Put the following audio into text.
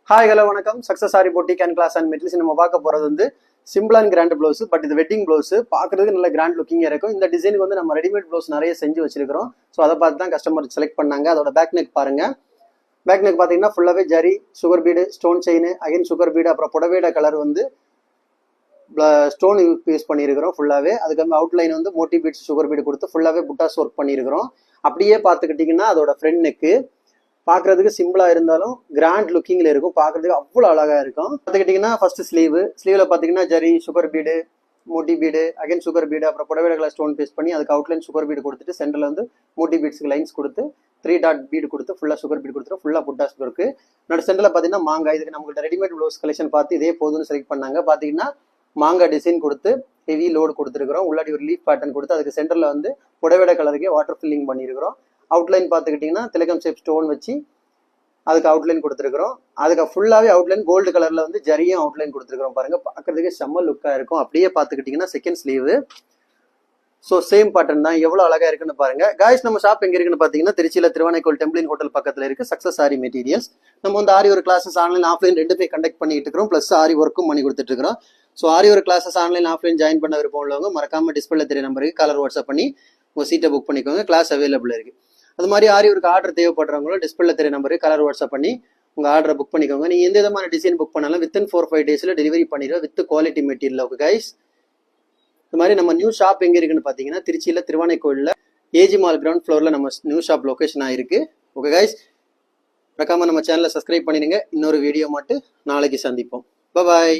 Hi hello வணக்கம். Success saree boutique and class and materials நம்ம பார்க்க போகிறது வந்து simple and grand blouse. But இது வெட்டிங் ப்ளவுஸ் பார்க்கறதுக்கு நல்ல கிராண்ட் லுக்கிங்காக இருக்கும். இந்த டிசைனுக்கு வந்து நம்ம ரெடிமேட் ப்ளவுஸ் நிறைய செஞ்சு வச்சிருக்கிறோம். ஸோ அதை பார்த்து தான் கஸ்டமர் செலக்ட் பண்ணாங்க. அதோட பேக் நெக் பாருங்க. பேக் நெக் பார்த்தீங்கன்னா ஃபுல்லாகவே zari, sugar bead, stone chain, again sugar bead, அப்புறம் புடவையோட கலர் வந்து ஸ்டோன் யூஸ் பண்ணியிருக்கிறோம் ஃபுல்லாகவே. அதுக்கு அவுட்லைன் வந்து மோட்டி பீட்ஸ் சுகர் பீடு கொடுத்து ஃபுல்லாகவே புட்டாஸ் ஒர்க் பண்ணியிருக்கிறோம். அப்படியே பார்த்துக்கிட்டிங்கன்னா அதோட ஃப்ரண்ட் நெக்கு பார்க்கறதுக்கு சிம்பிளா இருந்தாலும் கிராண்ட் லுக்கிங்ல இருக்கும். பார்க்கறதுக்கு அவ்வளோ அழகா இருக்கும். பார்த்துக்கிட்டிங்கன்னா ஃபர்ஸ்ட் ஸ்லீவ்ல பார்த்தீங்கன்னா zari, sugar bead, Moti bead, again sugar bead, அப்புறம் புடவை கலர் ஸ்டோன் பேஸ்ட் பண்ணி அதுக்கு அவுட்லைன் சுகர் பீடு கொடுத்துட்டு சென்டர்ல வந்து மோட்டி பீட்ஸ்க்கு லைன்ஸ் கொடுத்து 3 டாட் பீடு கொடுத்து ஃபுல்லா சுகர் பீடு கொடுத்துட்டு ஃபுல்லா புட்டாஸ் இருக்கு. நடு சென்டர்ல பார்த்தீங்கன்னா மாங்காய். இதுக்கு நம்மள்ட்ட ரெடிமேட் ப்ளவுஸ் கலெக்ஷன் பார்த்து இதே போதும்னு செலக்ட் பண்ணாங்க. பார்த்தீங்கன்னா மாங்காய் டிசைன் கொடுத்து ஹெவி லோடு கொடுத்துருக்கிறோம். உள்ளாடி ஒரு லீஃப் பேட்டர்ன் கொடுத்து அதுக்கு சென்டர்ல வந்து புடவை கலருக்கே வாட்டர் ஃபில்லிங் பண்ணியிருக்கிறோம். அவுட்லைன் பார்த்துக்கிட்டிங்கன்னா திலகம் ஷேப் ஸ்டோன் வச்சு அதுக்கு அவுட்லைன் கொடுத்துருக்கிறோம். அதுக்கு ஃபுல்லாகவே அவுட்லைன் கோல்டு கலர்ல வந்து ஜரியும் அவுட்லைன் கொடுத்துருக்கிறோம். பாருங்க, பார்க்கறதுக்கு செம்ம லுக்கா இருக்கும். அப்படியே பார்த்துக்கிட்டிங்கன்னா second sleeve. So same pattern தான். எவ்வளோ அழகா இருக்குன்னு பாருங்க. காய்ஸ், நம்ம ஷாப் எங்க இருக்குன்னு பார்த்தீங்கன்னா திருச்சியில் திருவானைக்கோல் டெம்பிளின் ஹோட்டல் பக்கத்தில் இருக்கு. Success sorry materials. நம்ம வந்து ஆரி ஒரு கிளாஸஸ் ஆன்லைன் ஆஃப்லைன் ரெண்டுமே கண்டக்ட் பண்ணிட்டு இருக்கிறோம். ப்ளஸ் ஆரி ஒர்க்கும் பண்ணி கொடுத்துட்டு இருக்கிறோம். ஸோ ஆரி ஒரு கிளாஸஸ் ஆன்லைன் ஆஃப்லைன் ஜாயின் பண்ண விருப்பம் உள்ளவங்க மறக்காம டிஸ்பிளே தெரிய நம்பருக்கு கலர் வாட்ஸ்அப் பண்ணி உங்கள் சீட்டை புக் பண்ணிக்கோங்க. கிளாஸ் அவைலபிள் இருக்கு. அது மாதிரி ஆரி ஒரு ஆர்டர் தேவைப்படுறவங்களும் டிஸ்பிளே தெரிய நம்பருக்கு கலர் வாட்ஸ்அப் பண்ணி உங்கள் ஆர்டரை புக் பண்ணிக்கோங்க. நீங்கள் எந்த விதமான டிசைன் புக் பண்ணாலும் வித்தின் 4-5 டேஸில் டெலிவரி பண்ணிடுவோம் with quality material. Okay guys, இது மாதிரி நம்ம நியூ ஷாப் எங்கே இருக்குன்னு பார்த்தீங்கன்னா திருச்சியில் திருவானைக்கோயிலில் ஏஜி மால் கிரவுண்ட் ஃப்ளோரில் நம்ம நியூ ஷாப் லொக்கேஷன் ஆயிருக்கு. ஓகே கைஸ், மறக்காம நம்ம சேனலை சப்ஸ்கிரைப் பண்ணிடுங்க. இன்னொரு வீடியோ மட்டும் நாளைக்கு சந்திப்போம். பாய்.